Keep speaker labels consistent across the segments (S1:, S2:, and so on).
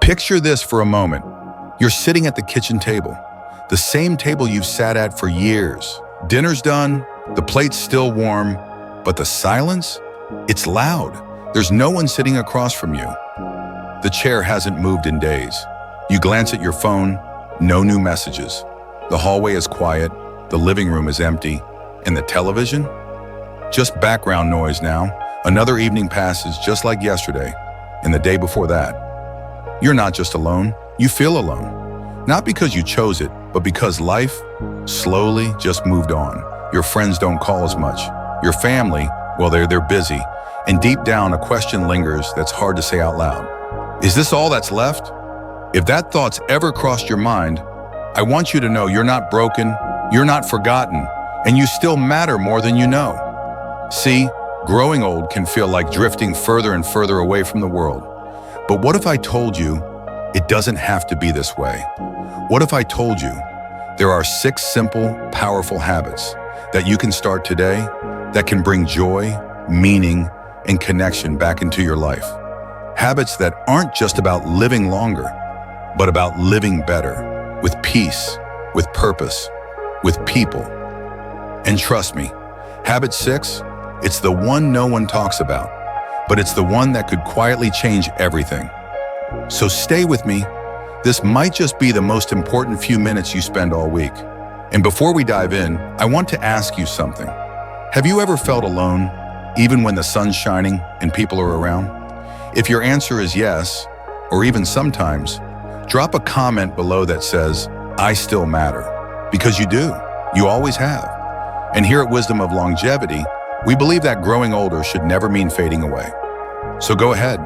S1: Picture this for a moment. You're sitting at the kitchen table, the same table you've sat at for years. Dinner's done, the plate's still warm, but the silence? It's loud. There's no one sitting across from you. The chair hasn't moved in days. You glance at your phone, no new messages. The hallway is quiet, the living room is empty, and the television? Just background noise now. Another evening passes just like yesterday, and the day before that. You're not just alone, you feel alone. Not because you chose it, but because life slowly just moved on. Your friends don't call as much. Your family, well, they're busy. And deep down, a question lingers that's hard to say out loud. Is this all that's left? If that thought's ever crossed your mind, I want you to know you're not broken, you're not forgotten, and you still matter more than you know. See, growing old can feel like drifting further and further away from the world. But what if I told you it doesn't have to be this way? What if I told you there are 6 simple, powerful habits that you can start today that can bring joy, meaning, and connection back into your life? Habits that aren't just about living longer, but about living better, with peace, with purpose, with people. And trust me, habit 6, it's the one no one talks about, but it's the one that could quietly change everything. So stay with me. This might just be the most important few minutes you spend all week. And before we dive in, I want to ask you something. Have you ever felt alone, even when the sun's shining and people are around? If your answer is yes, or even sometimes, drop a comment below that says, I still matter. Because you do. You always have. And here at Wisdom of Longevity, we believe that growing older should never mean fading away. So go ahead.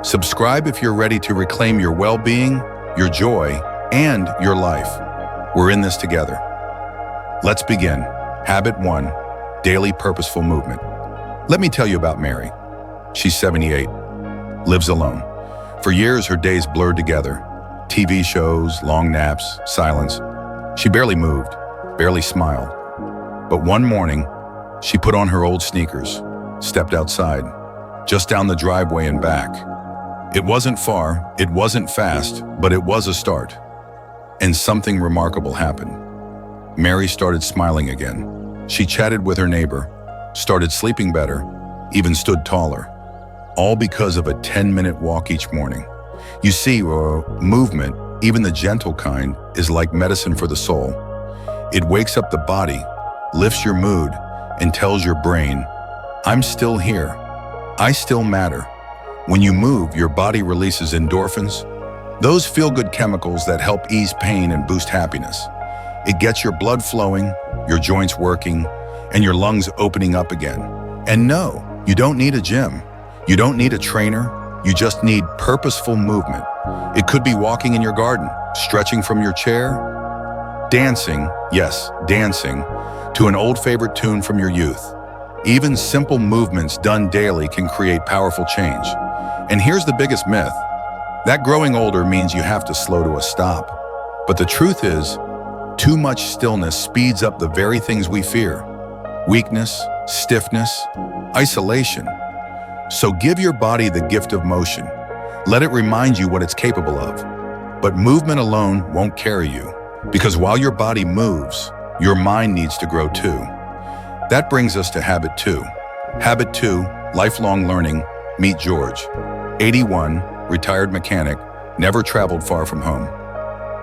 S1: Subscribe if you're ready to reclaim your well-being, your joy, and your life. We're in this together. Let's begin. Habit 1, daily purposeful movement. Let me tell you about Mary. She's 78, lives alone. For years, her days blurred together. TV shows, long naps, silence. She barely moved, barely smiled. But one morning, she put on her old sneakers, stepped outside, just down the driveway and back. It wasn't far, it wasn't fast, but it was a start. And something remarkable happened. Mary started smiling again. She chatted with her neighbor, started sleeping better, even stood taller. All because of a 10-minute walk each morning. You see, movement, even the gentle kind, is like medicine for the soul. It wakes up the body, lifts your mood, and tells your brain, I'm still here. I still matter. When you move, your body releases endorphins, those feel-good chemicals that help ease pain and boost happiness. It gets your blood flowing, your joints working, and your lungs opening up again. And no, you don't need a gym. You don't need a trainer. You just need purposeful movement. It could be walking in your garden, stretching from your chair, dancing, yes, dancing, to an old favorite tune from your youth. Even simple movements done daily can create powerful change. And here's the biggest myth. That growing older means you have to slow to a stop. But the truth is, too much stillness speeds up the very things we fear. Weakness, stiffness, isolation. So give your body the gift of motion. Let it remind you what it's capable of. But movement alone won't carry you, because while your body moves, your mind needs to grow too. That brings us to habit 2. Habit 2, lifelong learning. Meet George. 81, retired mechanic, never traveled far from home.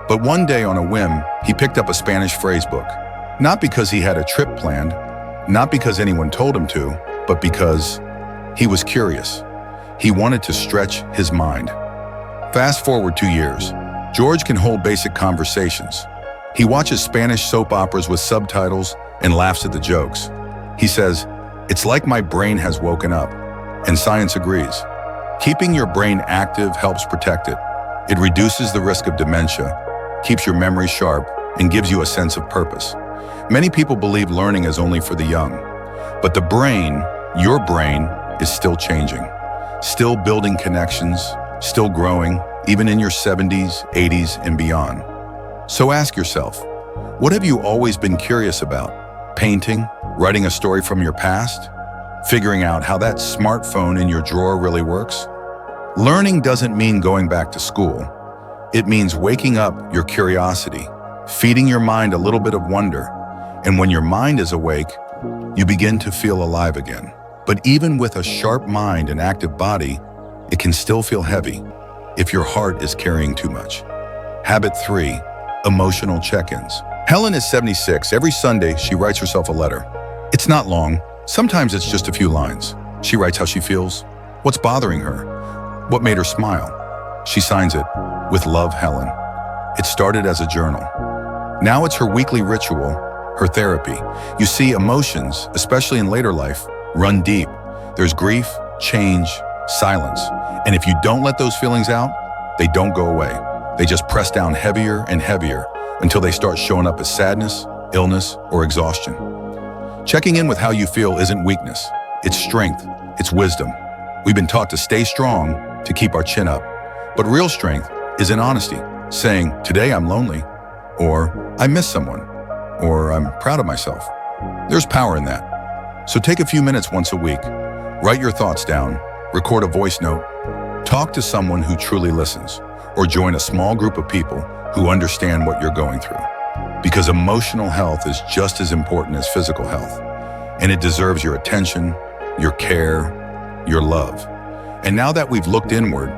S1: But one day on a whim, he picked up a Spanish phrase book. Not because he had a trip planned, not because anyone told him to, but because he was curious. He wanted to stretch his mind. Fast forward 2 years. George can hold basic conversations. He watches Spanish soap operas with subtitles and laughs at the jokes. He says, it's like my brain has woken up. And science agrees. Keeping your brain active helps protect it. It reduces the risk of dementia, keeps your memory sharp, and gives you a sense of purpose. Many people believe learning is only for the young. But the brain, your brain, is still changing. Still building connections, still growing, even in your 70s, 80s, and beyond. So ask yourself, what have you always been curious about? Painting? Writing a story from your past? Figuring out how that smartphone in your drawer really works? Learning doesn't mean going back to school. It means waking up your curiosity, feeding your mind a little bit of wonder. And when your mind is awake, you begin to feel alive again. But even with a sharp mind and active body, it can still feel heavy if your heart is carrying too much. Habit 3, emotional check-ins. Helen is 76. Every Sunday, she writes herself a letter. It's not long. Sometimes it's just a few lines. She writes how she feels, what's bothering her, what made her smile. She signs it, "With love, Helen." It started as a journal. Now it's her weekly ritual, her therapy. You see, emotions, especially in later life, run deep. There's grief, change, silence. And if you don't let those feelings out, they don't go away. They just press down heavier and heavier until they start showing up as sadness, illness, or exhaustion. Checking in with how you feel isn't weakness. It's strength. It's wisdom. We've been taught to stay strong, to keep our chin up. But real strength is in honesty, saying, "Today I'm lonely," or "I miss someone," or "I'm proud of myself." There's power in that. So take a few minutes once a week. Write your thoughts down, record a voice note, talk to someone who truly listens, or join a small group of people who understand what you're going through. Because emotional health is just as important as physical health, and it deserves your attention, your care, your love. And now that we've looked inward,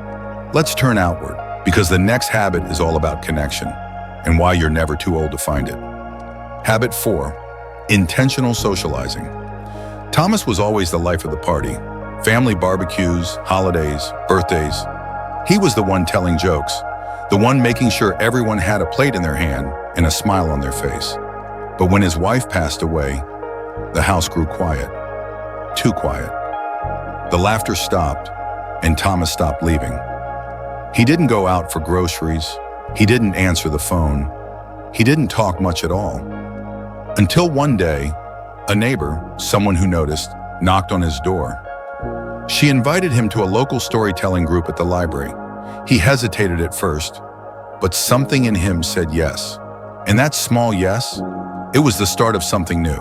S1: let's turn outward, because the next habit is all about connection and why you're never too old to find it. Habit 4, intentional socializing. Thomas was always the life of the party. Family barbecues, holidays, birthdays. He was the one telling jokes, the one making sure everyone had a plate in their hand and a smile on their face. But when his wife passed away, the house grew quiet, too quiet. The laughter stopped, and Thomas stopped leaving. He didn't go out for groceries. He didn't answer the phone. He didn't talk much at all. Until one day, a neighbor, someone who noticed, knocked on his door. She invited him to a local storytelling group at the library. He hesitated at first, but something in him said yes. And that small yes, it was the start of something new.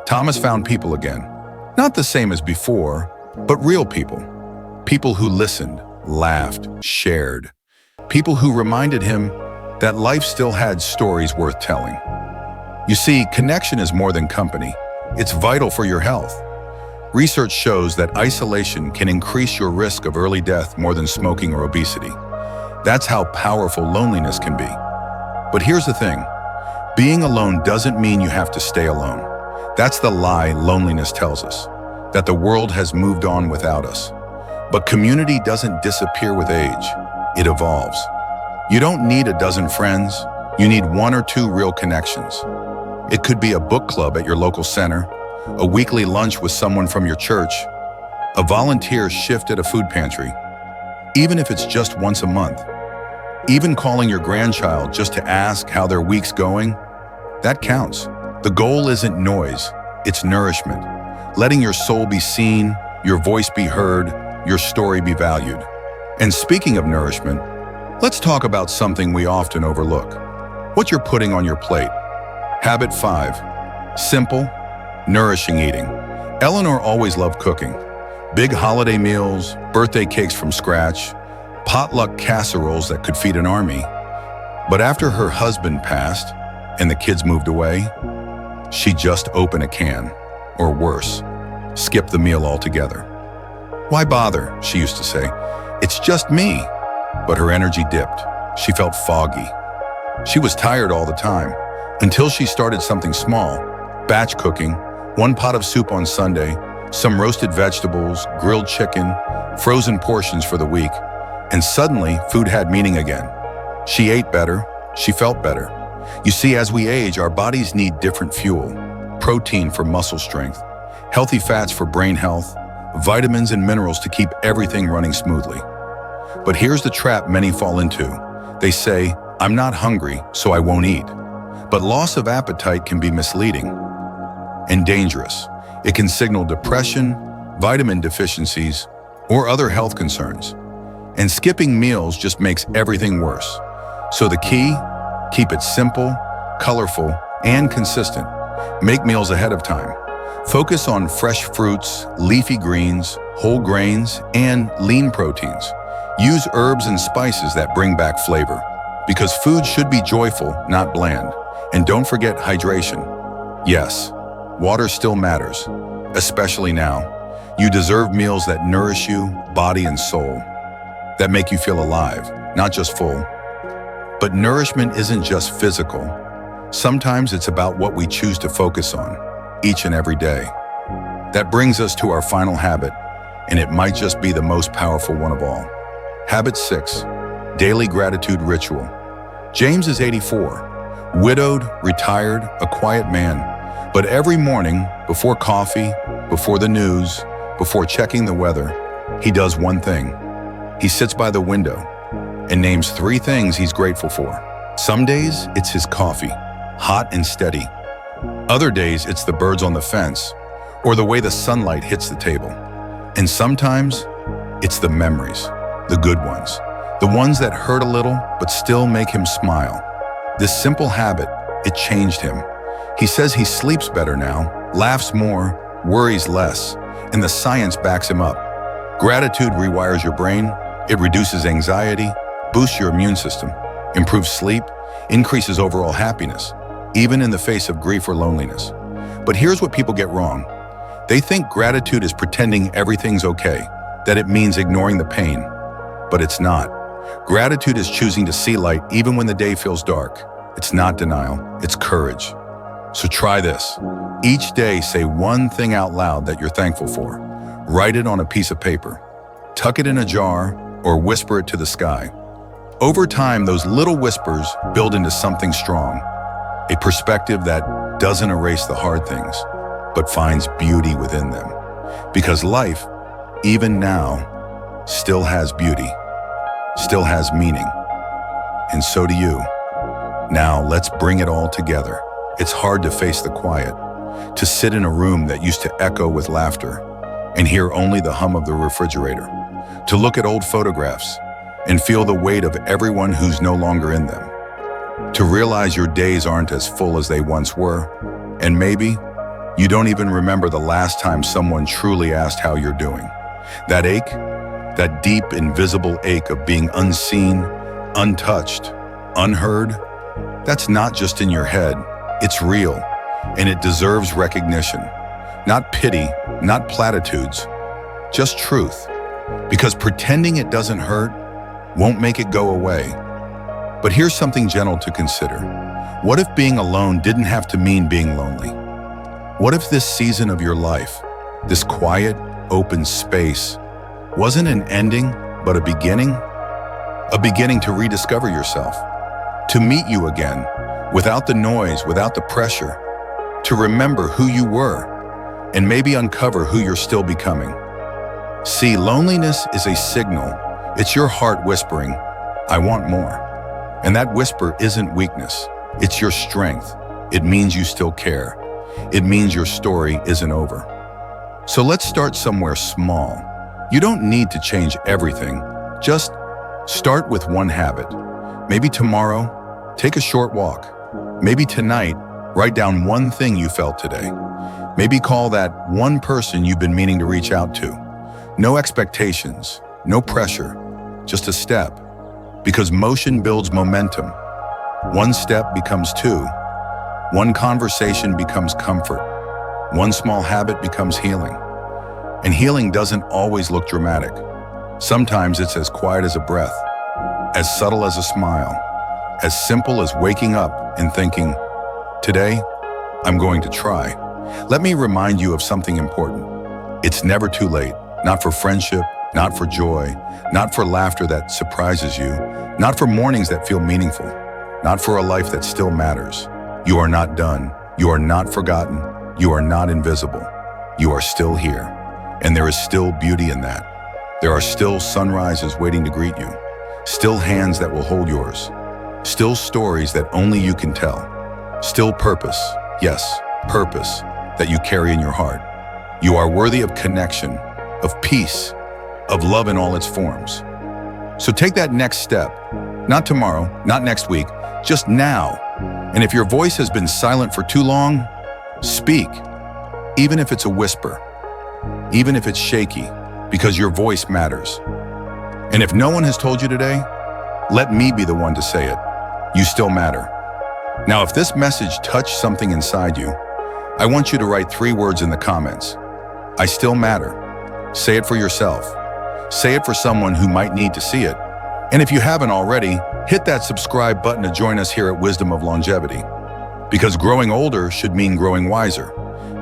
S1: Thomas found people again. Not the same as before, but real people. People who listened, laughed, shared. People who reminded him that life still had stories worth telling. You see, connection is more than company. It's vital for your health. Research shows that isolation can increase your risk of early death more than smoking or obesity. That's how powerful loneliness can be. But here's the thing. Being alone doesn't mean you have to stay alone. That's the lie loneliness tells us, that the world has moved on without us. But community doesn't disappear with age. It evolves. You don't need a dozen friends. You need one or two real connections. It could be a book club at your local center, a weekly lunch with someone from your church, a volunteer shift at a food pantry, even if it's just once a month. Even calling your grandchild just to ask how their week's going, that counts. The goal isn't noise, it's nourishment. Letting your soul be seen, your voice be heard, your story be valued. And speaking of nourishment, let's talk about something we often overlook. What you're putting on your plate. Habit 5, simple, nourishing eating. Eleanor always loved cooking. Big holiday meals, birthday cakes from scratch, potluck casseroles that could feed an army. But after her husband passed and the kids moved away, she just opened a can, or worse, skipped the meal altogether. "Why bother?" she used to say. "It's just me." But her energy dipped. She felt foggy. She was tired all the time, until she started something small, batch cooking, one pot of soup on Sunday, some roasted vegetables, grilled chicken, frozen portions for the week, and suddenly food had meaning again. She ate better, she felt better. You see, as we age, our bodies need different fuel. Protein for muscle strength, healthy fats for brain health, vitamins and minerals to keep everything running smoothly. But here's the trap many fall into. They say, "I'm not hungry, so I won't eat." But loss of appetite can be misleading and dangerous. It can signal depression, vitamin deficiencies, or other health concerns. And skipping meals just makes everything worse. So the key? Keep it simple, colorful, and consistent. Make meals ahead of time. Focus on fresh fruits, leafy greens, whole grains, and lean proteins. Use herbs and spices that bring back flavor, because food should be joyful, not bland. And don't forget hydration. Yes, water still matters, especially now. You deserve meals that nourish you, body and soul, that make you feel alive, not just full. But nourishment isn't just physical. Sometimes it's about what we choose to focus on, each and every day. That brings us to our final habit, and it might just be the most powerful one of all. Habit 6, daily gratitude ritual. James is 84, widowed, retired, a quiet man. But every morning, before coffee, before the news, before checking the weather, he does one thing. He sits by the window and names 3 things he's grateful for. Some days, it's his coffee, hot and steady. Other days, it's the birds on the fence, or the way the sunlight hits the table. And sometimes, it's the memories, the good ones, the ones that hurt a little but still make him smile. This simple habit, it changed him. He says he sleeps better now, laughs more, worries less, and the science backs him up. Gratitude rewires your brain, it reduces anxiety, boosts your immune system, improves sleep, increases overall happiness, even in the face of grief or loneliness. But here's what people get wrong. They think gratitude is pretending everything's okay, that it means ignoring the pain. But it's not. Gratitude is choosing to see light even when the day feels dark. It's not denial, it's courage. So try this. Each day, say one thing out loud that you're thankful for. Write it on a piece of paper. Tuck it in a jar or whisper it to the sky. Over time, those little whispers build into something strong. A perspective that doesn't erase the hard things, but finds beauty within them. Because life, even now, still has beauty, still has meaning. And so do you. Now, let's bring it all together. It's hard to face the quiet, to sit in a room that used to echo with laughter and hear only the hum of the refrigerator, to look at old photographs and feel the weight of everyone who's no longer in them, to realize your days aren't as full as they once were, and maybe you don't even remember the last time someone truly asked how you're doing. That ache, that deep, invisible ache of being unseen, untouched, unheard, that's not just in your head, it's real, and it deserves recognition. Not pity, not platitudes, just truth. Because pretending it doesn't hurt won't make it go away. But here's something gentle to consider. What if being alone didn't have to mean being lonely? What if this season of your life, this quiet, open space, wasn't an ending, but a beginning? A beginning to rediscover yourself, to meet you again, without the noise, without the pressure, to remember who you were, and maybe uncover who you're still becoming. See, loneliness is a signal. It's your heart whispering, I want more. And that whisper isn't weakness, it's your strength. It means you still care. It means your story isn't over. So let's start somewhere small. You don't need to change everything. Just start with one habit. Maybe tomorrow, take a short walk. Maybe tonight, write down one thing you felt today. Maybe call that one person you've been meaning to reach out to. No expectations, no pressure, just a step. Because motion builds momentum. One step becomes 2. One conversation becomes comfort. One small habit becomes healing. And healing doesn't always look dramatic. Sometimes it's as quiet as a breath, as subtle as a smile, as simple as waking up and thinking, today, I'm going to try. Let me remind you of something important. It's never too late, not for friendship, not for joy, not for laughter that surprises you, not for mornings that feel meaningful, not for a life that still matters. You are not done. You are not forgotten. You are not invisible. You are still here. And there is still beauty in that. There are still sunrises waiting to greet you, still hands that will hold yours, still stories that only you can tell, still purpose, yes, purpose that you carry in your heart. You are worthy of connection, of peace, of love in all its forms. So take that next step, not tomorrow, not next week, just now. And if your voice has been silent for too long, speak, even if it's a whisper, even if it's shaky, because your voice matters. And if no one has told you today, let me be the one to say it. You still matter. Now, if this message touched something inside you, I want you to write 3 words in the comments. I still matter. Say it for yourself. Say it for someone who might need to see it. And if you haven't already, hit that subscribe button to join us here at Wisdom of Longevity. Because growing older should mean growing wiser,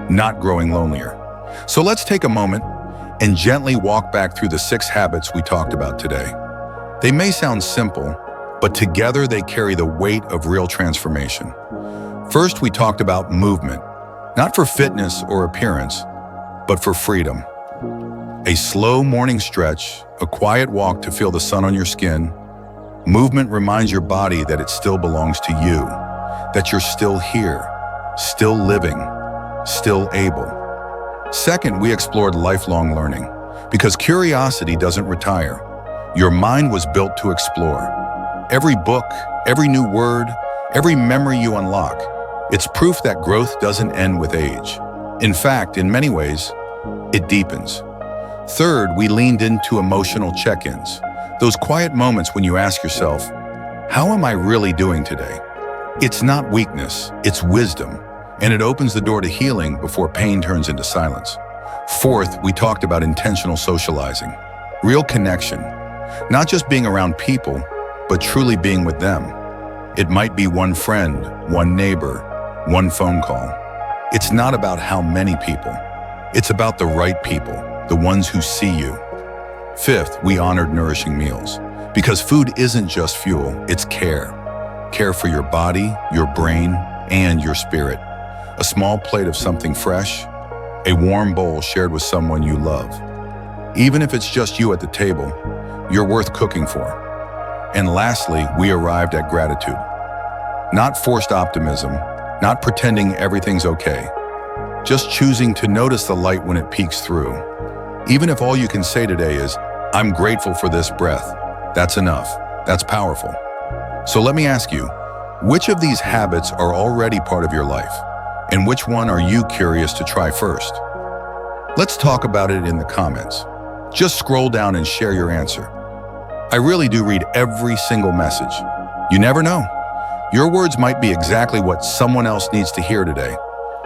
S1: not growing lonelier. So let's take a moment and gently walk back through the 6 habits we talked about today. They may sound simple, but together they carry the weight of real transformation. First, we talked about movement, not for fitness or appearance, but for freedom. A slow morning stretch, a quiet walk to feel the sun on your skin. Movement reminds your body that it still belongs to you, that you're still here, still living, still able. Second, we explored lifelong learning, because curiosity doesn't retire. Your mind was built to explore. Every book, every new word, every memory you unlock, it's proof that growth doesn't end with age. In fact, in many ways, it deepens. Third, we leaned into emotional check-ins, those quiet moments when you ask yourself, how am I really doing today? It's not weakness, it's wisdom, and it opens the door to healing before pain turns into silence. Fourth, we talked about intentional socializing, real connection, not just being around people, but truly being with them. It might be one friend, one neighbor, one phone call. It's not about how many people. It's about the right people, the ones who see you. Fifth, we honored nourishing meals, because food isn't just fuel, it's care. Care for your body, your brain, and your spirit. A small plate of something fresh, a warm bowl shared with someone you love. Even if it's just you at the table, you're worth cooking for. And lastly, we arrived at gratitude. Not forced optimism, not pretending everything's okay. Just choosing to notice the light when it peeks through. Even if all you can say today is, I'm grateful for this breath, that's enough. That's powerful. So let me ask you, which of these habits are already part of your life? And which one are you curious to try first? Let's talk about it in the comments. Just scroll down and share your answer. I really do read every single message. You never know. Your words might be exactly what someone else needs to hear today.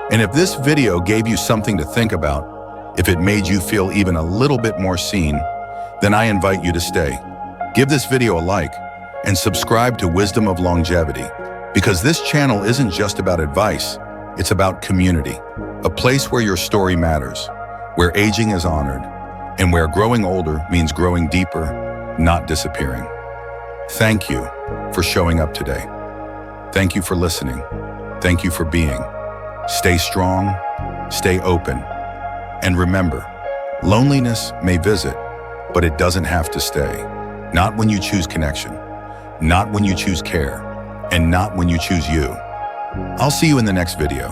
S1: And if this video gave you something to think about, if it made you feel even a little bit more seen, then I invite you to stay. Give this video a like and subscribe to Wisdom of Longevity, because this channel isn't just about advice, it's about community, a place where your story matters, where aging is honored, and where growing older means growing deeper, not disappearing. Thank you for showing up today. Thank you for listening. Thank you for being. Stay strong, stay open, and remember, loneliness may visit, but it doesn't have to stay. Not when you choose connection, not when you choose care, and not when you choose you. I'll see you in the next video.